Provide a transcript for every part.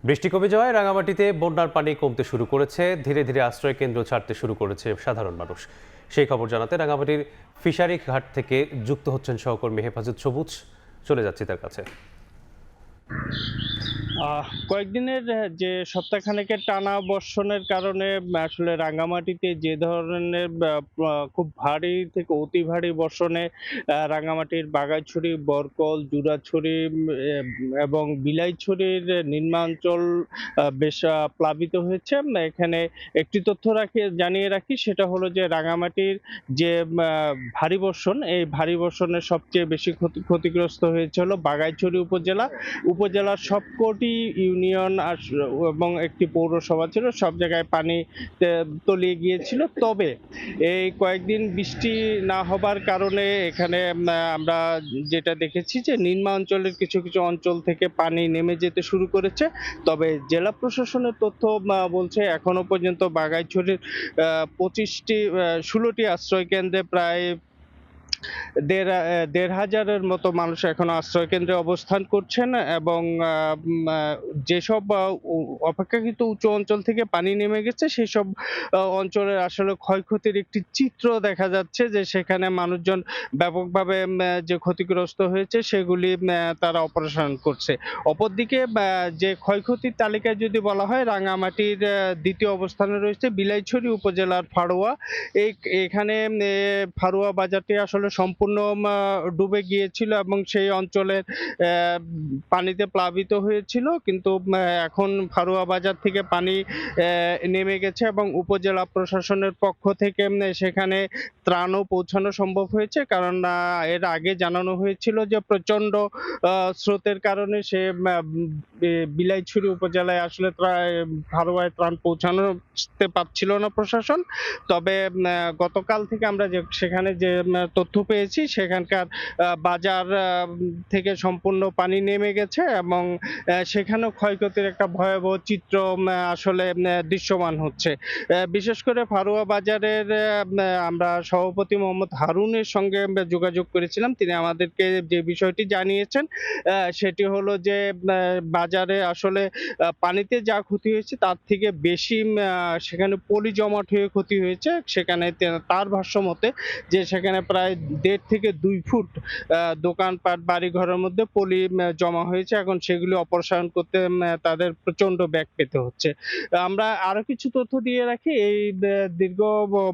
বৃষ্টি কমে যাওয়ায় রাঙামাটিতে বন্যার পানি কমতে শুরু করেছে। ধীরে ধীরে আশ্রয় কেন্দ্র ছাড়তে শুরু করেছে সাধারণ মানুষ। সেই খবর জানাতে রাঙামাটির ফিশারি ঘাট থেকে যুক্ত হচ্ছেন সহকর্মী হেফাজত সবুজ। চলে যাচ্ছি তার কাছে। কয়েকদিনের যে সপ্তাহখানেকের টানা বর্ষণের কারণে আসলে রাঙামাটিতে যে ধরনের খুব ভারী থেকে অতি ভারী বর্ষণে রাঙামাটির বাগাইছড়ি, বরকল, জুরাছড়ি এবং বিলাইছড়ির নিম্নাঞ্চল বেশ প্লাবিত হয়েছে। এখানে একটি তথ্য জানিয়ে রাখি, সেটা হলো যে রাঙামাটির যে ভারী বর্ষণ, এই ভারী বর্ষণের সবচেয়ে বেশি ক্ষতিগ্রস্ত হয়েছে হলো বাগাইছড়ি উপজেলার সবকটি ইউনিয়ন এবং একটি পৌরসভা ছিল, সব জায়গায় পানি তলিয়ে গিয়েছিল। তবে এই কয়েকদিন বৃষ্টি না হবার কারণে এখানে আমরা যেটা দেখেছি যে নিম্নাঞ্চলের কিছু কিছু অঞ্চল থেকে পানি নেমে যেতে শুরু করেছে। তবে জেলা প্রশাসনের তথ্য বলছে এখনো পর্যন্ত বাগাইছড়ির 16টি আশ্রয় কেন্দ্রে প্রায় দেড় হাজারের মতো মানুষ এখন আশ্রয় কেন্দ্রে অবস্থান করছেন এবং যেসব অপেক্ষাকৃত উঁচু অঞ্চল থেকে পানি নেমে গেছে সেসব অঞ্চলের আসলে ক্ষয়ক্ষতির একটি চিত্র দেখা যাচ্ছে, যে সেখানে মানুষজন ব্যাপকভাবে যে ক্ষতিগ্রস্ত হয়েছে সেগুলি তারা অপারেশন করছে। অপরদিকে যে ক্ষয়ক্ষতির তালিকায় যদি বলা হয়, রাঙামাটির দ্বিতীয় অবস্থানে রয়েছে বিলাইছড়ি উপজেলার ফাড়ুয়া। এখানে ফাড়ুয়া বাজারটি আসলে সম্পূর্ণ ডুবে গিয়েছিল এবং সেই অঞ্চলের পানিতে প্লাবিত হয়েছিল, কিন্তু এখন ফারুয়া বাজার থেকে পানি নেমে গেছে এবং উপজেলা প্রশাসনের পক্ষ থেকে সেখানে ত্রাণও পৌঁছানো সম্ভব হয়েছে। কারণ এর আগে জানানো হয়েছিল যে প্রচন্ড স্রোতের কারণে সে বিলাইছড়ি উপজেলায় আসলে ফারুয়ায় ত্রাণ পৌঁছাতে পারছিল না প্রশাসন। তবে গতকাল থেকে আমরা সেখানে যে তথ্য পেয়েছি, সেখানকার বাজার থেকে সম্পূর্ণ পানি নেমে গেছে এবং সেখানেও ক্ষয়ক্ষতির একটা ভয়াবহ চিত্র আসলে দৃশ্যমান হচ্ছে। বিশেষ করে ফারুয়া বাজারের আমরা সভাপতি মোহাম্মদ হারুনের সঙ্গে যোগাযোগ করেছিলাম। তিনি আমাদেরকে যে বিষয়টি জানিয়েছেন সেটি হলো যে বাজারে আসলে পানিতে যা ক্ষতি হয়েছে তার থেকে বেশি সেখানে পলি জমাট হয়ে ক্ষতি হয়েছে। সেখানে তার ভাষ্য মতে যে সেখানে প্রায় 1.5 থেকে 2 ফুট দোকানপাট বাড়িঘরের মধ্যে পলি জমা হয়েছে। এখন সেগুলি অপসারণ করতে তাদের প্রচন্ড ব্যাগ পেতে হচ্ছে। আমরা আরো কিছু তথ্য দিয়ে রাখি, এই দীর্ঘ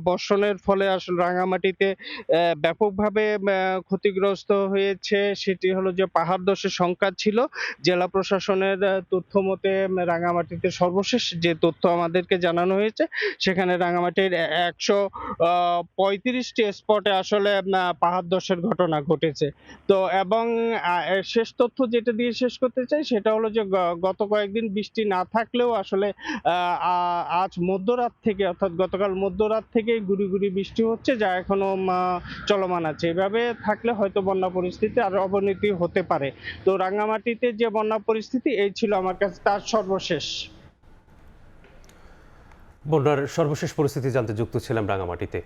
বর্ষণের ফলে আসলে রাঙামাটিতে ব্যাপকভাবে ক্ষতিগ্রস্ত হয়েছে। সেটি হলো যে পাহাড় ধসের সংখ্যা ছিল। জেলা প্রশাসনের তথ্য মতে রাঙামাটিতে সর্বশেষ যে তথ্য আমাদেরকে জানানো হয়েছে, সেখানে রাঙামাটির 135টি স্পটে আসলে পাহাড় ধসের ঘটনা ঘটেছে। তো এবং শেষ তথ্য যেটা দিয়ে শেষ করতে চাই, সেটা হলো যে গত কয়েকদিন বৃষ্টি না থাকলেও আসলে আজ মধ্যরাত থেকে, অর্থাৎ গতকাল মধ্যরাত থেকে গুড়ি গুড়ি বৃষ্টি হচ্ছে, যা এখনো চলমান আছে। এভাবে থাকলে হয়তো বন্যা পরিস্থিতি আরো অবনতি হতে পারে। তো রাঙ্গামাটিতে যে বন্যা পরিস্থিতি, এই ছিল আমার কাছে তার সর্বশেষ। বন্যার সর্বশেষ পরিস্থিতি জানতে যুক্ত ছিলাম রাঙামাটিতে।